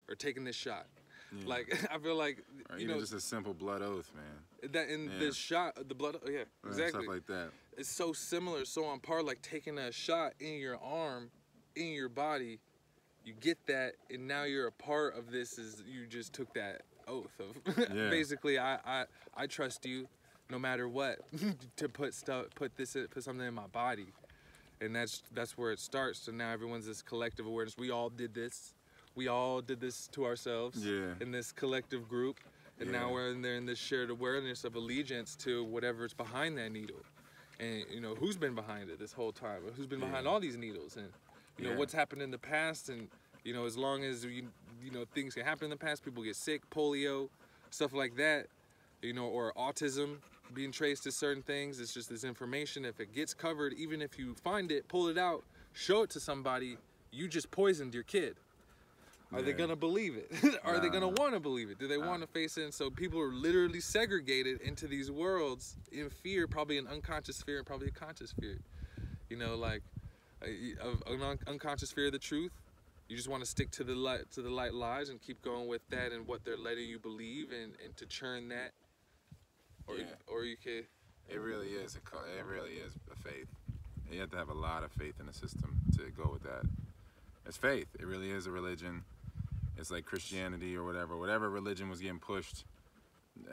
or taking this shot. Yeah. Like, I feel like, or you even know, just a simple blood oath, man. that in this shot, the blood, yeah, exactly. Stuff like that. It's so similar, so on par, like taking a shot in your arm, in your body, you get that, and now you're a part of this, is you just took that oath of, basically, I trust you, no matter what, to put something in my body. And that's where it starts. So now everyone's this collective awareness. We all did this. We all did this to ourselves in this collective group. And now we're in this shared awareness of allegiance to whatever's behind that needle. And, you know, who's been behind it this whole time? Who's been behind all these needles? And, you know, what's happened in the past. And, you know, as long as, you know, things can happen in the past, people get sick, polio, stuff like that, you know, or autism being traced to certain things. It's just this information. If it gets covered, even if you find it, pull it out, show it to somebody, you just poisoned your kid. Are they going to believe it? Are they going to want to believe it? Do they want to face it? And so people are literally segregated into these worlds in fear, probably an unconscious fear and probably a conscious fear. You know, like an unconscious fear of the truth. You just want to stick to the light lies and keep going with that and what they're letting you believe, and to churn that. Or you could. It really is a faith. You have to have a lot of faith in the system to go with that. It's faith. It really is a religion. It's like Christianity or whatever religion was getting pushed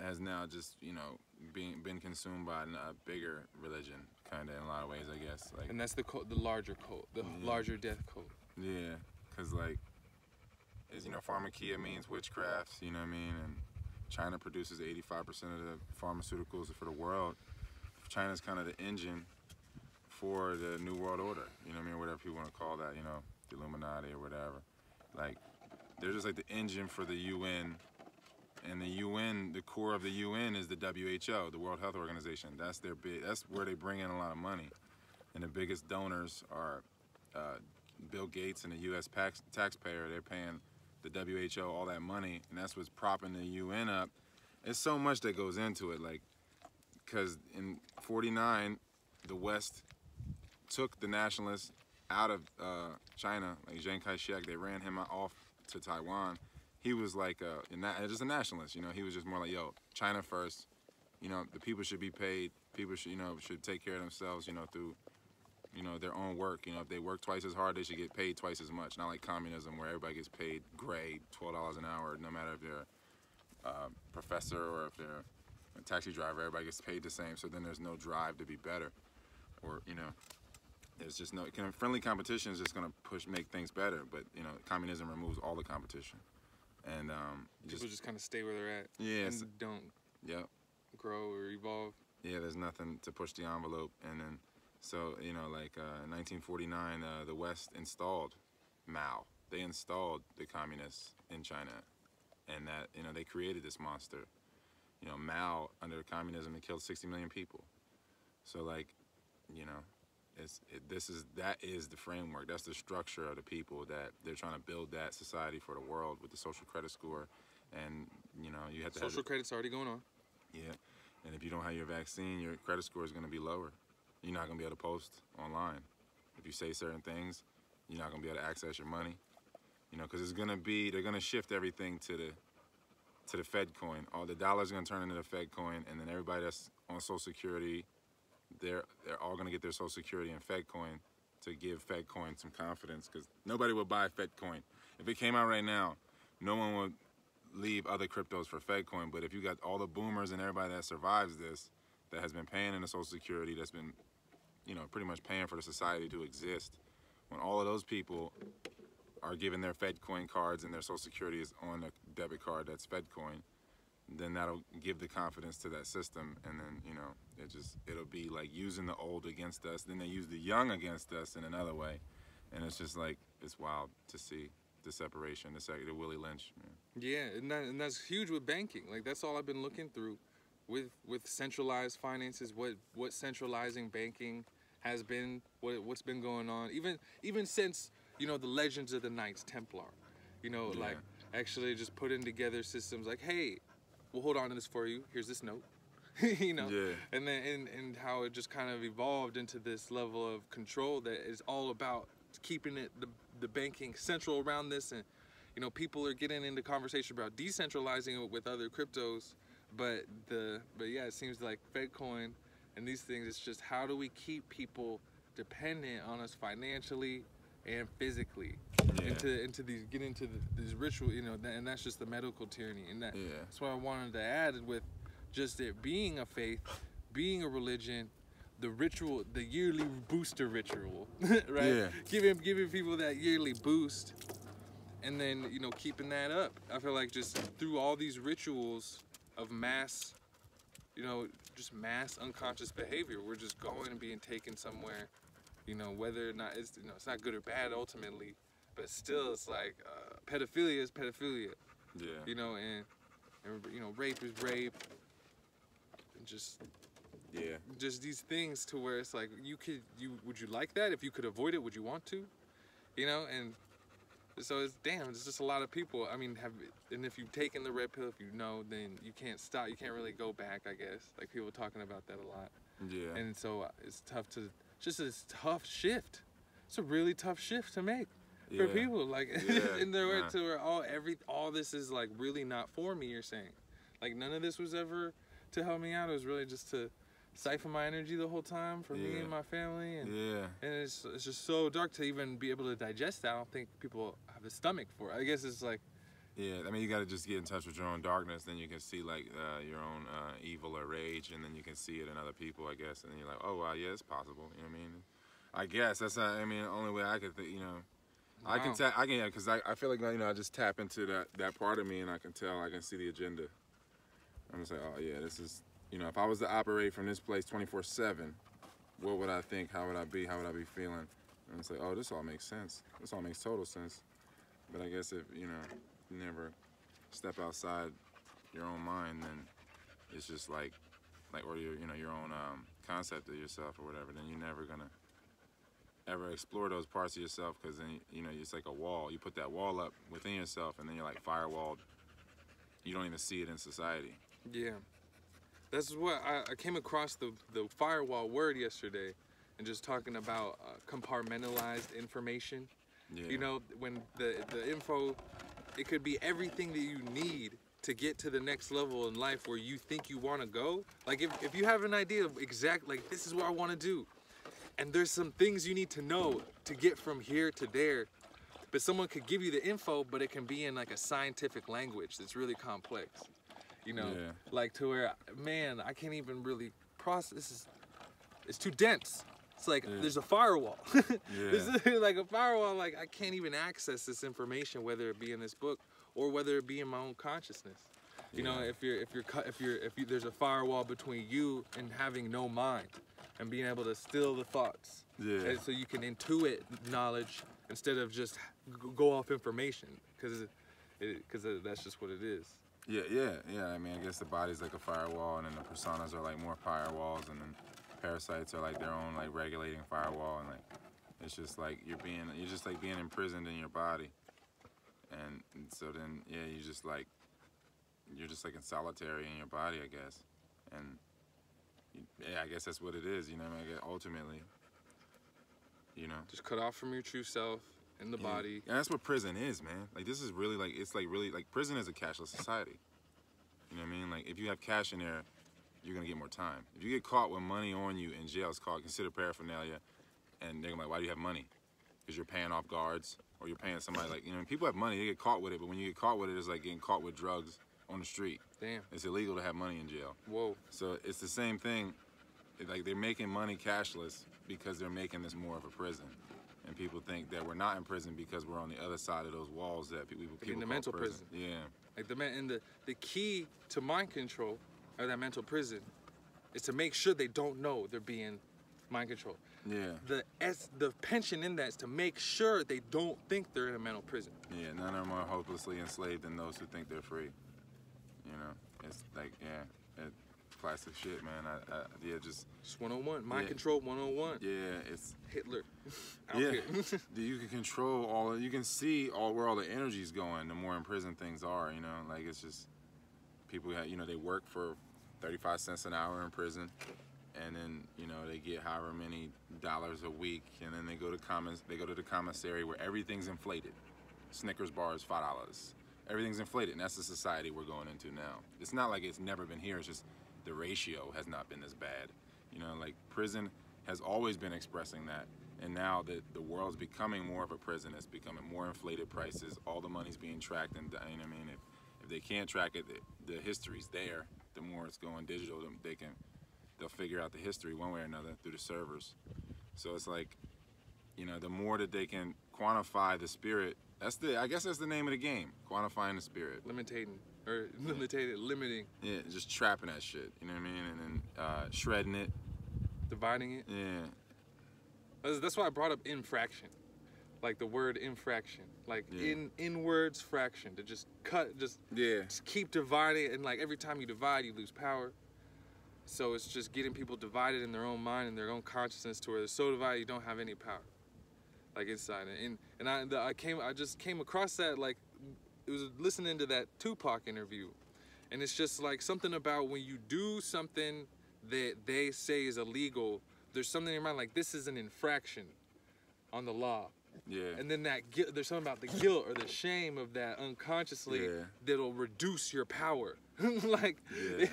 has now just, you know, been consumed by a bigger religion, kind of, in a lot of ways, I guess. Like, and that's the larger cult, the larger death cult. Yeah, because like, you know, pharmakia means witchcraft, you know what I mean? And China produces 85% of the pharmaceuticals for the world. China's kind of the engine for the New World Order, you know what I mean? Whatever people want to call that, you know, the Illuminati or whatever. Like, they're just like the engine for the UN. And the UN, the core of the UN is the WHO, the World Health Organization. That's their that's where they bring in a lot of money. And the biggest donors are Bill Gates and the US taxpayer. They're paying the WHO all that money, and that's what's propping the UN up. There's so much that goes into it, like, because in '49, the West took the nationalists out of China, like Chiang Kai-shek. They ran him off to Taiwan. He was like just a nationalist, you know. He was just more like, yo, China first. You know, the people should be paid. People should, you know, should take care of themselves, you know, through, you know, their own work. You know, if they work twice as hard, they should get paid twice as much. Not like communism, where everybody gets paid grade, $12 an hour, no matter if they're a professor or if they're a taxi driver. Everybody gets paid the same. So then there's no drive to be better, or, you know, there's just no friendly competition is just gonna make things better. But, you know, communism removes all the competition, and people just kind of stay where they're at. Yeah, and don't grow or evolve. Yeah, there's nothing to push the envelope. And then, so, you know, like in 1949, the West installed Mao. They installed the communists in China, and that, you know, they created this monster. You know, Mao, under communism, it killed 60 million people. So, like, you know, that is the framework. That's the structure of the people that they're trying to build, that society for the world with the social credit score. And, you know, you have to social credit's already going on. Yeah, and if you don't have your vaccine, your credit score is going to be lower. You're not going to be able to post online. If you say certain things, you're not going to be able to access your money. You know, because it's going to be, they're going to shift everything to the Fed coin. All the dollars are going to turn into the Fed coin, and then everybody that's on Social Security, they're all going to get their Social Security in Fed coin to give Fed coin some confidence, because nobody would buy Fed coin. If it came out right now, no one would leave other cryptos for Fed coin. But if you got all the boomers and everybody that survives this, that has been paying into Social Security, that's been, you know, pretty much paying for the society to exist, when all of those people are giving their Fed coin cards and their Social Security is on a debit card that's Fed coin, then that'll give the confidence to that system. And then, you know, it'll be like using the old against us, then they use the young against us in another way. And it's just like, it's wild to see the separation, the Willie Lynch, man. Yeah, and that's huge with banking. Like, that's all I've been looking through with centralized finances, what centralizing banking has been, what's been going on, even since, you know, the legends of the Knights Templar, you know, like actually just putting together systems like, hey, we'll hold on to this for you, here's this note, you know, and then and how it just kind of evolved into this level of control that is all about keeping it the banking central around this. And, you know, people are getting into conversation about decentralizing it with other cryptos, but yeah, it seems like Fedcoin and these things, it's just how do we keep people dependent on us financially and physically into these ritual, you know, and that's just the medical tyranny, and that's what I wanted to add with just it being a faith, being a religion, the ritual, the yearly booster ritual, right? Yeah. Giving people that yearly boost, and then, you know, keeping that up. I feel like just through all these rituals of mass, you know, just mass unconscious behavior, we're just going and being taken somewhere, you know, whether or not it's, you know, it's not good or bad ultimately, but still it's like pedophilia is pedophilia. Yeah. You know, and you know, rape is rape, and just these things to where it's like would you like that? If you could avoid it, would you want to? You know, and so it's just a lot of people. I mean, and if you've taken the red pill, if you know, then you can't stop. You can't really go back, I guess. Like people talking about that a lot. Yeah. And so it's tough to just this tough shift. It's a really tough shift to make for people. Like in their way to where all this is like really not for me. You're saying, like none of this was ever to help me out. It was really just to siphon my energy the whole time for me and my family, and it's just so dark to even be able to digest that. I don't think people have the stomach for it. I guess it's like, I mean, you got to just get in touch with your own darkness, then you can see like your own evil or rage, and then you can see it in other people, I guess, and then you're like, oh wow, yeah, it's possible. You know what I mean? I guess that's not, I mean, the only way I could think, you know. Wow. I can, because I feel like, you know, I just tap into that part of me, and I can see the agenda. I'm just like, oh yeah, this is, you know, if I was to operate from this place 24/7, what would I think? How would I be? How would I be feeling? And it's like, oh, this all makes sense. This all makes total sense. But I guess if, you know, you never step outside your own mind, then it's just like or your, you know, your own concept of yourself or whatever, then you're never gonna ever explore those parts of yourself, because then, you know, it's like a wall. You put that wall up within yourself, and then you're like firewalled. You don't even see it in society. Yeah. That's what I came across the firewall word yesterday, and just talking about compartmentalized information. Yeah. You know, when the info, it could be everything that you need to get to the next level in life where you think you want to go. Like if you have an idea of like this is what I want to do, and there's some things you need to know to get from here to there, but someone could give you the info, but it can be in like a scientific language that's really complex. You know, like to where, man, I can't even really process. It's too dense. It's like there's a firewall. There's like a firewall. Like I can't even access this information, whether it be in this book or whether it be in my own consciousness. You know, if there's a firewall between you and having no mind and being able to still the thoughts. And so you can intuit knowledge instead of just go off information, because that's just what it is. I mean, I guess the body's like a firewall, and then the personas are like more firewalls, and then parasites are like their own like regulating firewall, and like it's just like you're just like being imprisoned in your body, and so then you're just like in solitary in your body, I guess, and I guess that's what it is, you know. I guess ultimately, you know, just cut off from your true self. In the body. And that's what prison is, man. Like, this is really, like, it's like really, like, prison is a cashless society. You know what I mean? Like, if you have cash in there, you're gonna get more time. If you get caught with money on you in jail, it's called considered paraphernalia, and they're gonna be like, why do you have money? Because you're paying off guards, or you're paying somebody, like, you know, people have money, they get caught with it, but when you get caught with it, it's like getting caught with drugs on the street. Damn. It's illegal to have money in jail. Whoa. So it's the same thing. Like, they're making money cashless because they're making this more of a prison. And people think that we're not in prison because we're on the other side of those walls that people in the mental prison. Yeah. Like the key to mind control, or that mental prison, is to make sure they don't know they're being mind controlled. Yeah. The pension in that is to make sure they don't think they're in a mental prison. Yeah. None of them are hopelessly enslaved than those who think they're free. You know, it's like classic shit, man. Just 101, mind control 101. Yeah, it's Hitler. You can control you can see where all the energy's going. The more imprisoned things are, you know, like it's just people you know, they work for 35 cents an hour in prison, and then, you know, they get however many dollars a week, and then they go to the commissary where everything's inflated. Snickers bar is $5. Everything's inflated, and that's the society we're going into now. It's not like it's never been here. It's just the ratio has not been as bad. You know, like prison has always been expressing that. And now that the world's becoming more of a prison, it's becoming more inflated prices. All the money's being tracked, and you know what I mean, if they can't track it, the history's there. The more it's going digital, they'll figure out the history one way or another through the servers. So it's like, you know, the more that they can quantify the spirit, I guess that's the name of the game, quantifying the spirit. Limiting. Yeah, just trapping that shit. You know what I mean, and then shredding it, dividing it. Yeah. That's why I brought up infraction, like the word infraction, like in words fraction, to just cut, just keep dividing, and like every time you divide, you lose power. So it's just getting people divided in their own mind and their own consciousness to where they're so divided you don't have any power, like inside. And I just came across that, like it was listening to that Tupac interview, and it's just like something about when you do something that they say is illegal. There's something in your mind like this is an infraction on the law. Yeah. And then there's something about the guilt or the shame of that unconsciously that'll reduce your power. Like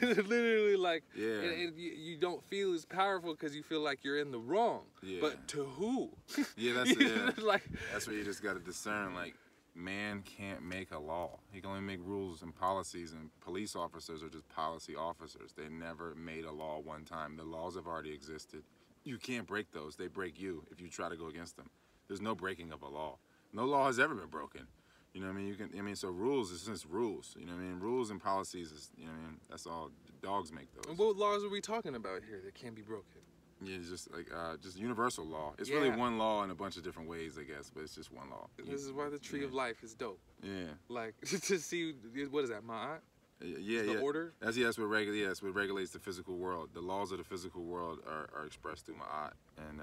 literally, like you don't feel as powerful because you feel like you're in the wrong. Yeah. But to who? Yeah, that's like that's where you just got to discern. Like, man can't make a law. He can only make rules and policies, and police officers are just policy officers. They never made a law one time. The laws have already existed. You can't break those. They break you if you try to go against them. There's no breaking of a law. No law has ever been broken. You know what I mean? So rules is just rules. You know what I mean? Rules and policies is, you know what I mean? That's all. Dogs make those. And what laws are we talking about here that can't be broken? Yeah, it's just like just universal law. It's really one law in a bunch of different ways, I guess, but it's just one law. This is why the tree of life is dope. Yeah. Like to see, what is that, Ma'at? The order? That's what regulates the physical world. The laws of the physical world are expressed through Ma'at. And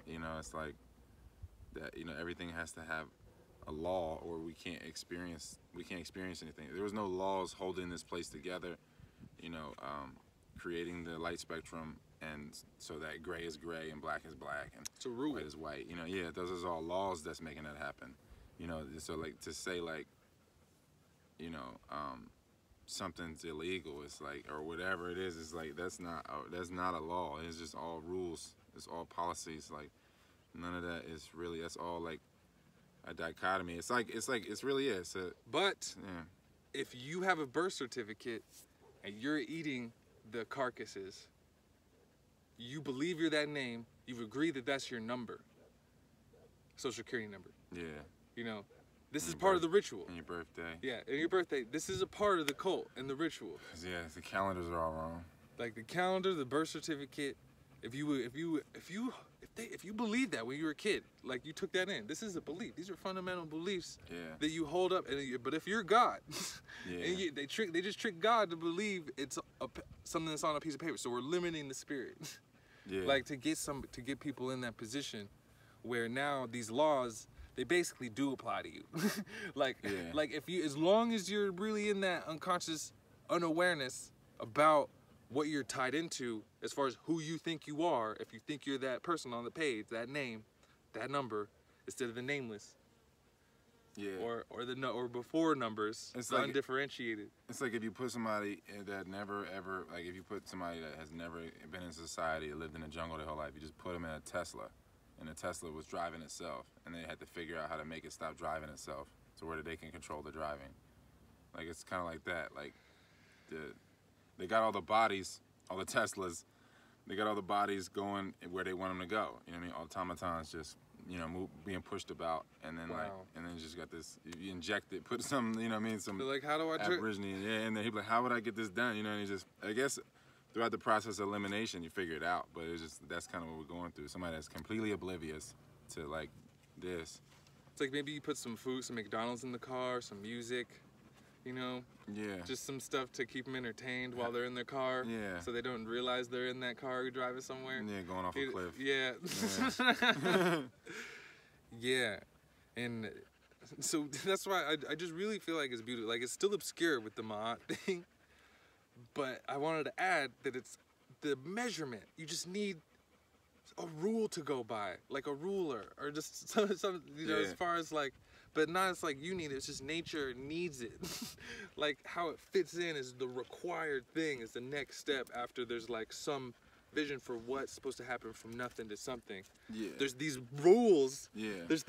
you know, it's like that, you know, everything has to have a law or we can't experience anything. There was no laws holding this place together, you know, creating the light spectrum, and so that gray is gray and black is black and it's a rule. White is white. You know, those are all laws that's making that happen. You know, so like to say like, you know, something's illegal, it's like, or whatever it is, it's like that's not a law. It's just all rules. It's all policies. Like none of that is really. That's all like a dichotomy. It's really is. But if you have a birth certificate and you're eating the carcasses, you believe you're that name. You've agreed that that's your number, social security number. Yeah. You know. This is part of the ritual. And your birthday. Yeah, and your birthday. This is a part of the cult and the ritual. Yeah, the calendars are all wrong. Like the calendar, the birth certificate. If you believe that when you were a kid, like you took that in. This is a belief. These are fundamental beliefs that you hold up. But if you're God, and they just trick God to believe it's something that's on a piece of paper. So we're limiting the spirit. Like to get people in that position where now these laws, they basically do apply to you. like if you, as long as you're really in that unconscious unawareness about what you're tied into as far as who you think you are, if you think you're that person on the page, that name, that number, instead of the nameless. Yeah. Or before numbers, it's like undifferentiated. It's like if you put somebody that never ever, like if you put somebody that has never been in society, lived in the jungle their whole life, you just put them in a Tesla. And the Tesla was driving itself, and they had to figure out how to make it stop driving itself to where they can control the driving. Like, it's kind of like that. Like, they got all the bodies, all the Teslas, they got all the bodies going where they want them to go. You know what I mean? Automatons just, you know, being pushed about, and then and then just got this, you inject it, put some, you know what I mean? Some like, how do I Aborigine, and then he'd be like, how would I get this done? You know, and he just, I guess, throughout the process of elimination, you figure it out, but it's just, that's kind of what we're going through. Somebody that's completely oblivious to, like, this. It's like maybe you put some food, some McDonald's in the car, some music, you know? Yeah. Just some stuff to keep them entertained while they're in their car. Yeah. So they don't realize they're in that car driving somewhere. Yeah, going off a cliff. Yeah. Yeah. And so that's why I just really feel like it's beautiful. Like, it's still obscure with the Ma'at thing. But I wanted to add that it's the measurement. You just need a rule to go by, like a ruler, or just some you know, as far as like. but not it's like you need it. It's just nature needs it. Like how it fits in is the required thing. Is the next step after there's like some vision for what's supposed to happen from nothing to something. Yeah. There's these rules. Yeah. There's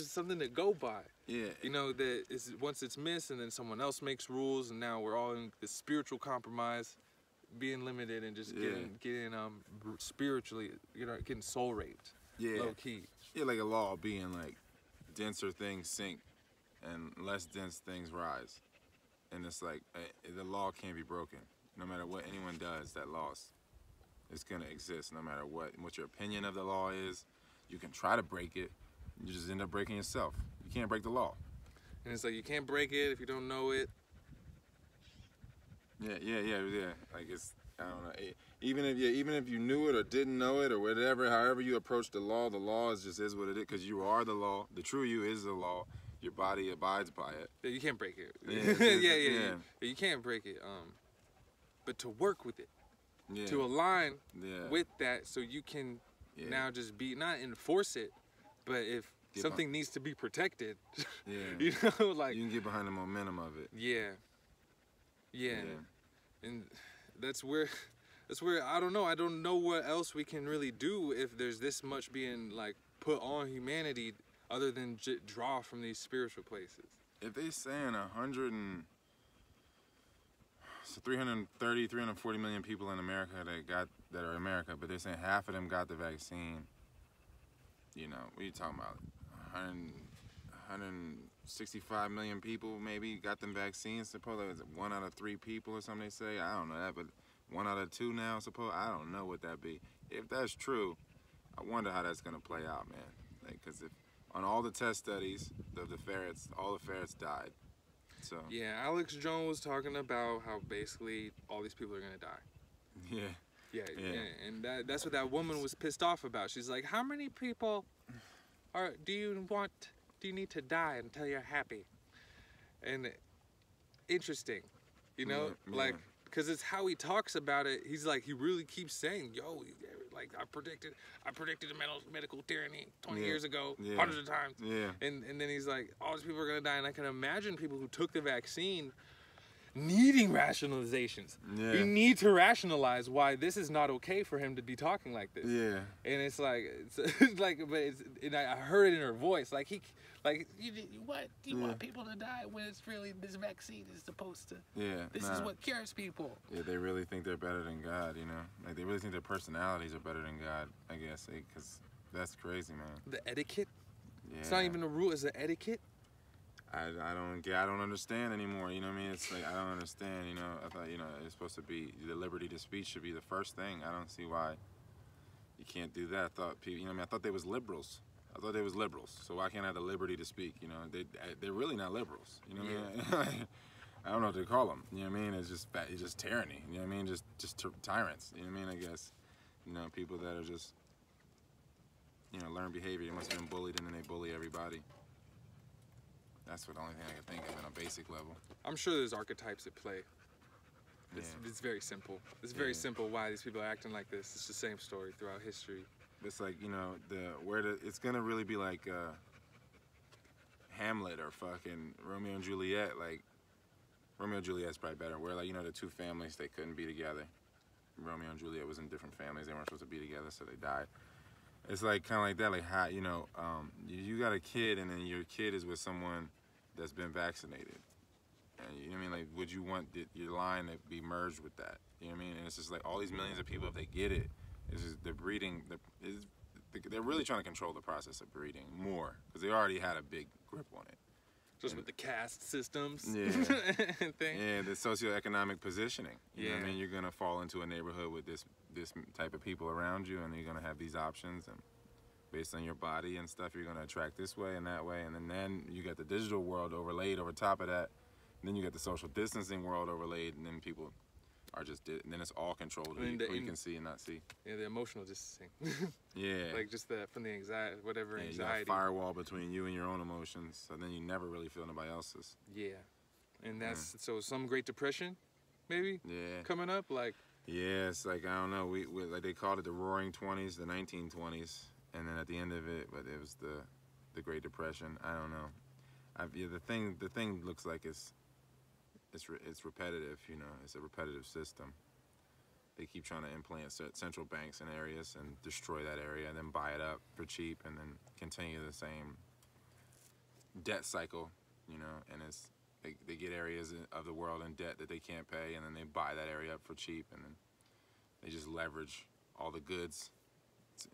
something to go by. Yeah. You know that is once it's missed, and then someone else makes rules, and now we're all in this spiritual compromise, being limited and just getting spiritually, you know, getting soul raped. Yeah. Low key. Yeah, like a law being like denser things sink and less dense things rise, and it's like the law can't be broken. No matter what anyone does, that loss. It's gonna exist no matter what your opinion of the law is. You can try to break it, you just end up breaking yourself. You can't break the law. And it's like you can't break it if you don't know it. Yeah. Like it's, I don't know. Even if you knew it or didn't know it or whatever, however you approach the law is what it is. Because you are the law. The true you is the law. Your body abides by it. Yeah, you can't break it. Yeah. You can't break it. But to work with it. Yeah. To align with that, so you can now just not enforce it, but if something needs to be protected, you know, like you can get behind the momentum of it. Yeah. And that's where I don't know what else we can really do if there's this much being like put on humanity other than draw from these spiritual places. If they saying 330, 340 million people in America that are America, but they're saying half of them got the vaccine. You know, what are you talking about? 165 million people maybe got them vaccines. Supposedly, it's 1 out of 3 people or something they say. I don't know that, but 1 out of 2 now. I don't know what that be. If that's true, I wonder how that's gonna play out, man. Like, cause if on all the test studies, all the ferrets died. So yeah, Alex Jones was talking about how basically all these people are gonna die. Yeah, and that's what that woman was pissed off about. She's like, how many people do you need to die until you're happy? And interesting, you know, like, because it's how he talks about it. He's like, he really keeps saying, yo, like I predicted a medical tyranny 20 years ago, hundreds of times. And then he's like, all these people are gonna die, and I can imagine people who took the vaccine needing rationalizations. You need to rationalize why this is not okay for him to be talking like this. And it's like, and I heard it in her voice, like you want people to die when it's really this vaccine is supposed to. This is what cures people. Yeah, they really think they're better than God, you know. Like they really think their personalities are better than God, I guess, because that's crazy, man. The etiquette. It's not even a rule. It's an etiquette. I don't understand anymore, you know what I mean? It's like, I don't understand, you know. I thought, you know, it's supposed to be, the liberty to speech should be the first thing. I don't see why you can't do that. I thought people, you know what I mean? I thought they was liberals. So why can't I have the liberty to speak, you know? They're really not liberals, you know what I mean? I don't know what to call them, you know what I mean? It's just tyranny, you know what I mean? Just tyrants, you know what I mean? I guess, you know, people that are just, you know, learn behavior. They must have been bullied and then they bully everybody. That's the only thing I can think of on a basic level. I'm sure there's archetypes at play. It's very simple. It's very simple why these people are acting like this. It's the same story throughout history. It's like, you know, it's gonna really be like Hamlet or fucking Romeo and Juliet. Like Romeo and Juliet's probably better. Where, like, you know, the two families, they couldn't be together. Romeo and Juliet was in different families. They weren't supposed to be together, so they died. It's like kind of like that. Like how, you know, you got a kid and then your kid is with someone that's been vaccinated, and you know what I mean, like, would you want your line to be merged with that? You know what I mean? And it's just like all these millions of people, if they get it, it's just the breeding. They're really trying to control the process of breeding more because they already had a big grip on it. Just with the caste systems, thing. Yeah, the socioeconomic positioning. You know what I mean? You're gonna fall into a neighborhood with this type of people around you, and you're gonna have these options and. Based on your body and stuff, you're gonna attract this way and that way, and then you got the digital world overlaid over top of that. And then you got the social distancing world overlaid, and then people are and then it's all controlled. Who you can see and not see. Yeah, the emotional distancing. Like just from the anxiety, anxiety. You got a firewall between you and your own emotions, so then you never really feel nobody else's. And that's so some Great Depression, maybe. Coming up, like. It's like, I don't know. We like they called it the Roaring '20s, the 1920s. And then at the end of it, but it was the Great Depression. I don't know. the thing looks like it's repetitive. You know, it's a repetitive system. They keep trying to implant central banks in areas and destroy that area, and then buy it up for cheap, and then continue the same debt cycle. You know, and they get areas of the world in debt that they can't pay, and then they buy that area up for cheap, and then they just leverage all the goods,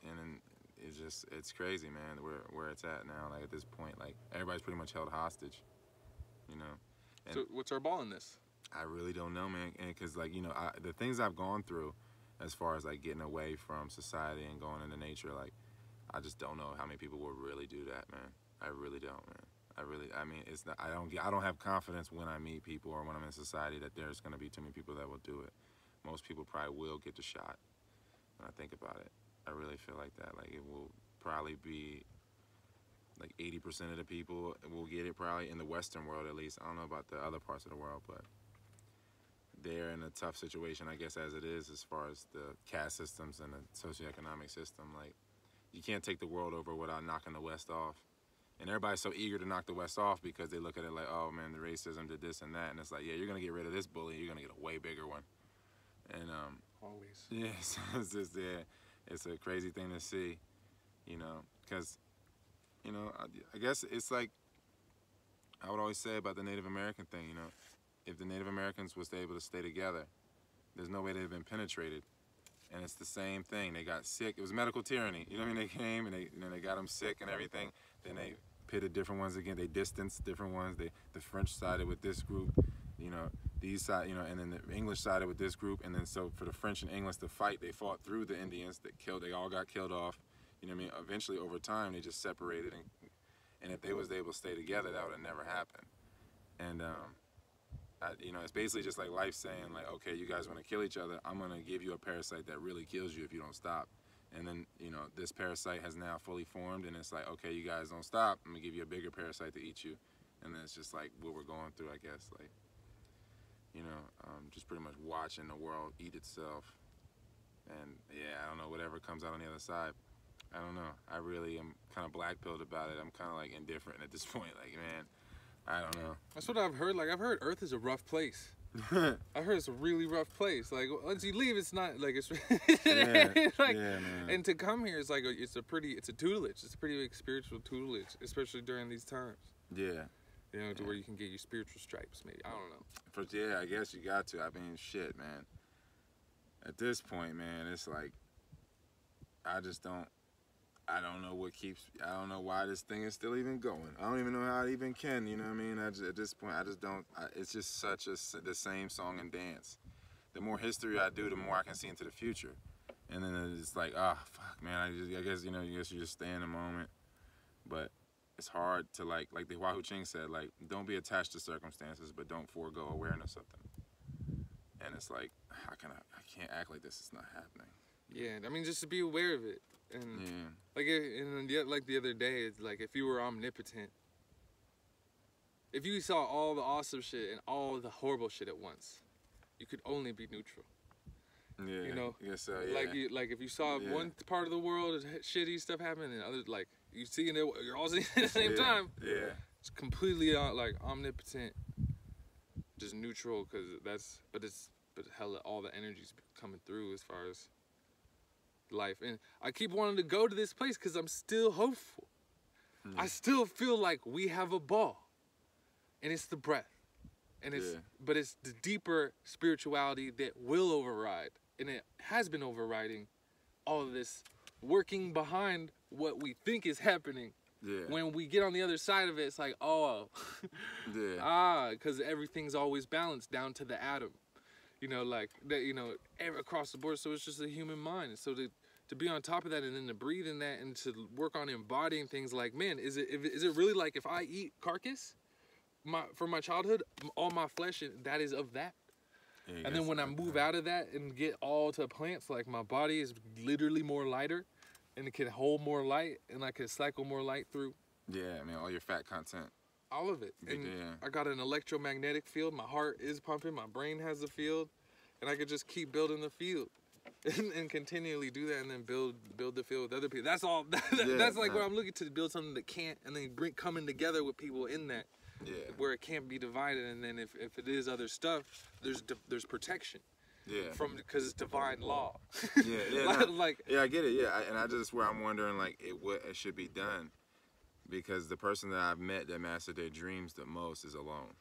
and then it's crazy, man, where it's at now. Like at this point, like everybody's pretty much held hostage, you know. And so what's our ball in this? I really don't know, man, because like, you know, the things I've gone through, as far as like getting away from society and going into nature, like I just don't know how many people will really do that, man. I really don't, man. I mean, it's not, I don't have confidence when I meet people or when I'm in society that there's going to be too many people that will do it. Most people probably will get the shot. When I think about it, I really feel like that. Like it will probably be like 80% of the people will get it, probably in the Western world at least. I don't know about the other parts of the world, but they're in a tough situation, I guess, as it is, as far as the caste systems and the socioeconomic system. Like you can't take the world over without knocking the West off. And everybody's so eager to knock the West off because they look at it like, oh man, the racism did this and that, and it's like, yeah, you're gonna get rid of this bully, you're gonna get a way bigger one. And always. Yes, it's just, yeah, it's a crazy thing to see, you know, because, you know, I guess it's like I would always say about the Native American thing, you know, if the Native Americans was able to stay together, there's no way they'd have been penetrated. And it's the same thing. They got sick. It was medical tyranny. You know what I mean? They came and they got them sick and everything. Then they pitted different ones again. They distanced different ones. The French sided with this group, you know, these side, you know, and then the English sided with this group. And then so for the French and English to fight, they fought through the Indians that killed. They all got killed off. You know what I mean? Eventually, over time, they just separated. And if they was able to stay together, that would have never happened. And you know, it's basically just like life saying, like, okay, you guys want to kill each other. I'm gonna give you a parasite that really kills you if you don't stop. And then, you know, this parasite has now fully formed, and it's like, okay, you guys don't stop, I'm gonna give you a bigger parasite to eat you. And then it's just like what we're going through, I guess, like, you know, just pretty much watching the world eat itself. And yeah, I don't know, whatever comes out on the other side, I don't know. I really am kind of black-pilled about it. I'm kind of like indifferent at this point. Like, man, I don't know. That's what I've heard. Like, I've heard Earth is a rough place. I heard it's a really rough place. Like, once you leave, it's not like it's. Yeah, like, yeah, man. And to come here, it's like it's a tutelage. It's a pretty big spiritual tutelage, especially during these times. Yeah. You know, to where you can get your spiritual stripes, maybe. I don't know. But yeah, I guess you got to. I mean, shit, man. At this point, man, it's like I don't know what keeps. I don't know why this thing is still even going. I don't even know how it even can. You know what I mean? At this point, I just don't. It's just such the same song and dance. The more history I do, the more I can see into the future. And then it's like, ah, oh, fuck, man. I guess you know. You just stay in the moment. But it's hard to like the Wahoo Ching said, like, don't be attached to circumstances, but don't forego awareness of them. And it's like, I can't act like this is not happening. Yeah, I mean, just to be aware of it. And yeah. like the other day, it's like if you were omnipotent, if you saw all the awesome shit and all the horrible shit at once, you could only be neutral. Yeah, you know, yes, yeah. Like if you saw one part of the world shitty stuff happening, and others like you seeing it, you're all seeing it at the same time. Yeah, it's completely like omnipotent, just neutral, but hella all the energy's coming through as far as life. And I keep wanting to go to this place because I'm still hopeful. I still feel like we have a ball, and it's the breath, and but it's the deeper spirituality that will override, and it has been overriding all of this, working behind what we think is happening. When we get on the other side of it, it's like, oh, because everything's always balanced down to the atom. You know, like that. You know, across the board. So it's just a human mind. So to be on top of that, and then to breathe in that, and to work on embodying things like, man, is it really like if I eat carcass, from my childhood, all my flesh, that is of that. Yeah, and then when I move out of that and get all to plants, like my body is literally more lighter, and it can hold more light, and I can cycle more light through. Yeah, I mean, all your fat content. All of it. And I got an electromagnetic field. My heart is pumping. My brain has a field. And I could just keep building the field. and continually do that, and then build the field with other people. That's all. That's like where I'm looking to build something that can't, and then coming together with people in that. Yeah. Where it can't be divided, and then if it is other stuff, there's protection. Yeah. Because it's divine law. Yeah. I get it. Yeah, and I just where I'm wondering like what it should be done, because the person that I've met that mastered their dreams the most is alone.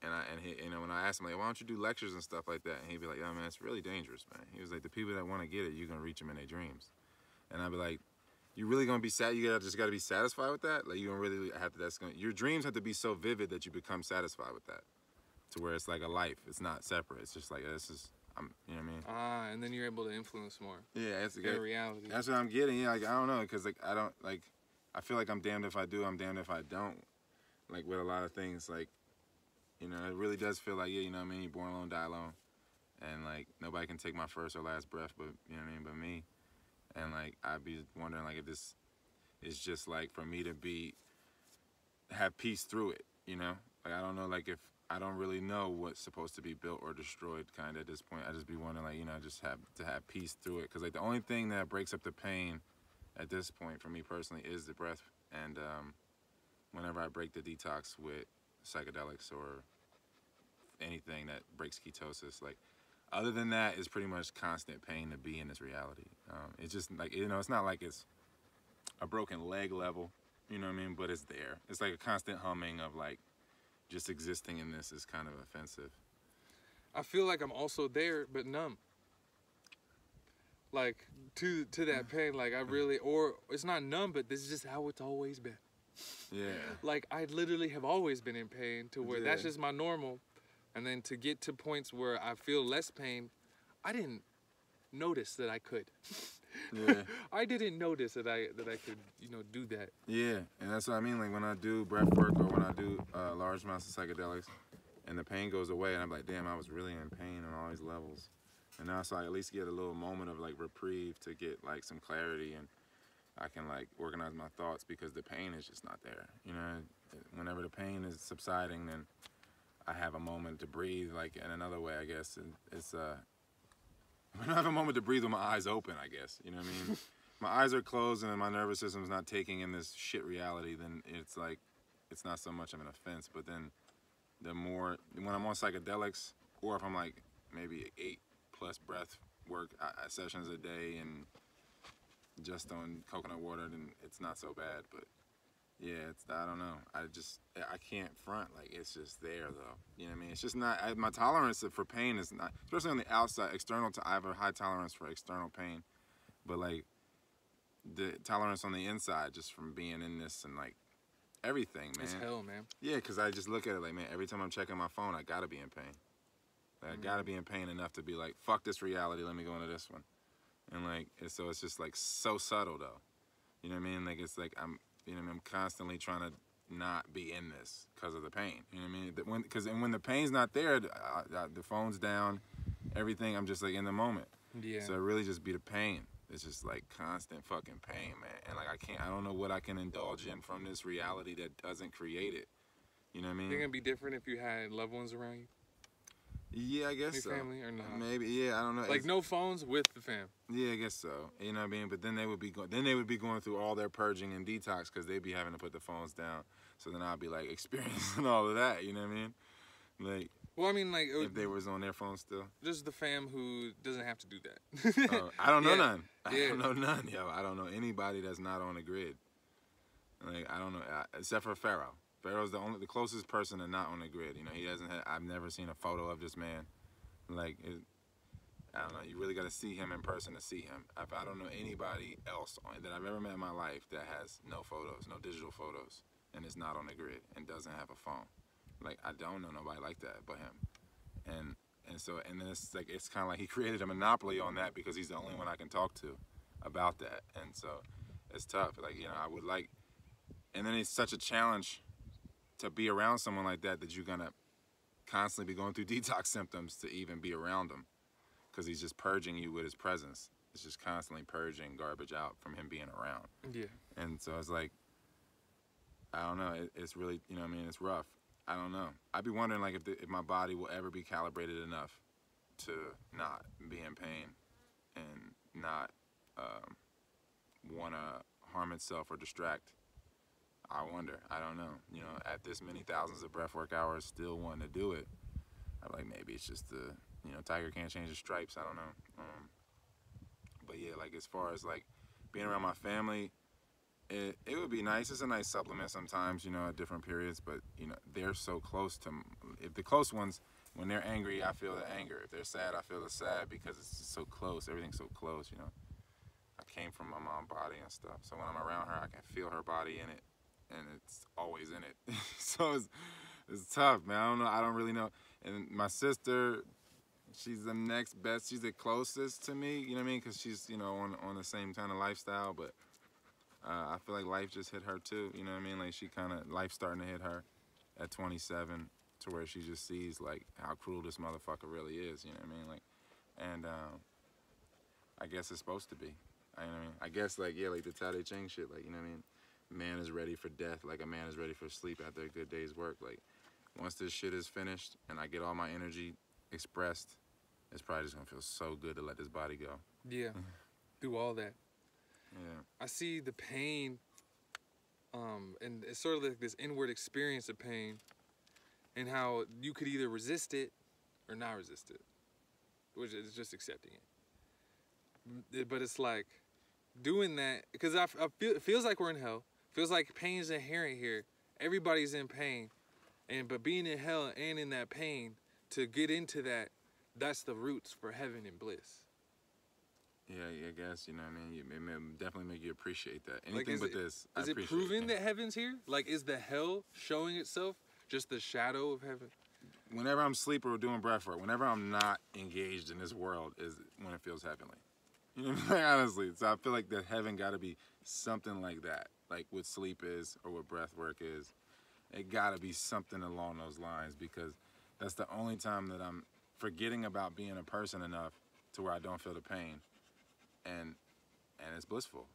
And he, when I asked him like, why don't you do lectures and stuff like that? And he'd be like, man, it's really dangerous, man. He was like, the people that want to get it, you're gonna reach them in their dreams. And I'd be like, you really gonna be sad? You just gotta be satisfied with that? Like you don't really have to. Your dreams have to be so vivid that you become satisfied with that, to where it's like a life. It's not separate. It's just like this is. You know what I mean? And then you're able to influence more. Yeah, that's the reality. That's what I'm getting. Yeah, like I don't know, because like I don't like. I feel like I'm damned if I do. I'm damned if I don't. Like with a lot of things, like. It really does feel like, you know what I mean? You're born alone, die alone. And, like, nobody can take my first or last breath, but, you know what I mean, but me. And, like, I'd be wondering, like, if this is just, like, for me to have peace through it, you know? Like, I don't know, like, if I don't really know what's supposed to be built or destroyed kind of at this point. I just be wondering, like, just to have peace through it. Because, like, the only thing that breaks up the pain at this point for me personally is the breath. And whenever I break the detox with psychedelics or anything that breaks ketosis, like other than that, it's pretty much constant pain to be in this reality. It's just like, it's not like it's a broken leg level, you know what I mean, but it's there. It's like a constant humming of like just existing in this is kind of offensive. I feel like I'm also there but numb, like to that pain. Like I really, or it's not numb, but this is just how it's always been. Yeah. Like I literally have always been in pain to where that's just my normal. And then to get to points where I feel less pain, I didn't notice that I could. Yeah. I didn't notice that I could, do that. Yeah, and that's what I mean. Like when I do breath work or when I do large amounts of psychedelics, and the pain goes away, and I'm like, damn, I was really in pain on all these levels. And now so I at least get a little moment of like reprieve to get like some clarity, and I can like organize my thoughts because the pain is just not there. Whenever the pain is subsiding, then I have a moment to breathe, like in another way, I guess. And it's when I have a moment to breathe with my eyes open, I guess. You know what I mean? My eyes are closed and my nervous system's not taking in this shit reality, then it's like, it's not so much of an offense. But then the more, when I'm on psychedelics, or if I'm like maybe 8+ breath work sessions a day and just on coconut water, then it's not so bad. But yeah, I don't know. I can't front. Like, it's just there, though. You know what I mean? It's just not, my tolerance for pain is not, especially on the outside, I have a high tolerance for external pain. But, like, the tolerance on the inside, just from being in this and, like, everything, man. It's hell, man. Yeah, because I just look at it like, man, every time I'm checking my phone, I got to be in pain. Like, I got to be in pain enough to be like, fuck this reality, let me go into this one. And, like, so it's just, like, so subtle, though. You know what I mean? Like, it's like I'm constantly trying to not be in this because of the pain. You know what I mean? Because when the pain's not there, the phone's down, everything, I'm just like in the moment. Yeah. So it really just be the pain. It's just like constant fucking pain, man. And like I don't know what I can indulge in from this reality that doesn't create it. You know what I mean? Think it'd be different if you had loved ones around you? Yeah, I guess so. Your family or not? Maybe, yeah, I don't know. Like no phones with the fam. Yeah, I guess so. You know what I mean? But then they would be going through all their purging and detox because they'd be having to put the phones down. So then I'd be like experiencing all of that. You know what I mean? Like. Well, I mean, like if they was on their phone still. Just the fam who doesn't have to do that. I don't know none. I don't know none, yo. I don't know anybody that's not on the grid. Like I don't know, except for Pharaoh. Pharaoh's the closest person and not on the grid. You know, he doesn't have, I've never seen a photo of this man. Like, I don't know, you really got to see him in person to see him. I don't know anybody else that I've ever met in my life that has no photos, no digital photos, and is not on the grid and doesn't have a phone. Like, I don't know nobody like that but him. And then it's like, it's kind of like he created a monopoly on that because he's the only one I can talk to about that. And so it's tough. Like, I would like, and then it's such a challenge to be around someone like that you're gonna constantly be going through detox symptoms to even be around him, because he's just purging you with his presence. It's just constantly purging garbage out from him being around. Yeah. And so it's like, I don't know. It's really, it's rough. I don't know. I'd be wondering like if my body will ever be calibrated enough to not be in pain and not want to harm itself or distract. I wonder. I don't know. You know, at this many thousands of breathwork hours, still wanting to do it. I'm like, maybe it's just the, you know, tiger can't change the stripes. I don't know. But yeah, like as far as like being around my family, it would be nice. It's a nice supplement sometimes, you know, at different periods. But you know, they're so close to. If the close ones, when they're angry, I feel the anger. If they're sad, I feel the sad because it's just so close. Everything's so close, you know. I came from my mom's body and stuff, so when I'm around her, I can feel her body in it, and it's always in it. So it's tough, man. I don't know. I don't really know. And my sister, she's the next best. She's the closest to me. You know what I mean? Because she's, you know, on the same kind of lifestyle. But I feel like life just hit her too. You know what I mean? Like she kind of life's starting to hit her at 27, to where she just sees like how cruel this motherfucker really is. You know what I mean? Like, and I guess it's supposed to be. You know what I mean? I guess like, yeah, like the Cont'd Ching shit. Like, you know what I mean? Man is ready for death, like a man is ready for sleep after a good day's work. Like, once this shit is finished and I get all my energy expressed, it's probably just gonna feel so good to let this body go. Yeah, do all that. Yeah. I see the pain, and it's sort of like this inward experience of pain, and how you could either resist it or not resist it, which is just accepting it. But it's like doing that, because I feel, it feels like we're in hell. Feels like pain is inherent here. Everybody's in pain. But being in hell and in that pain, to get into that, that's the roots for heaven and bliss. Yeah, I guess, you know what I mean? It may definitely make you appreciate that. Anything but this, I appreciate. Is it proven that heaven's here? Like, is the hell showing itself just the shadow of heaven? Whenever I'm asleep or doing breath work, whenever I'm not engaged in this world is when it feels heavenly. You know what I mean? Honestly. So I feel like that heaven got to be something like that. Like what sleep is or what breath work is. It got to be something along those lines, because that's the only time that I'm forgetting about being a person enough to where I don't feel the pain. And it's blissful.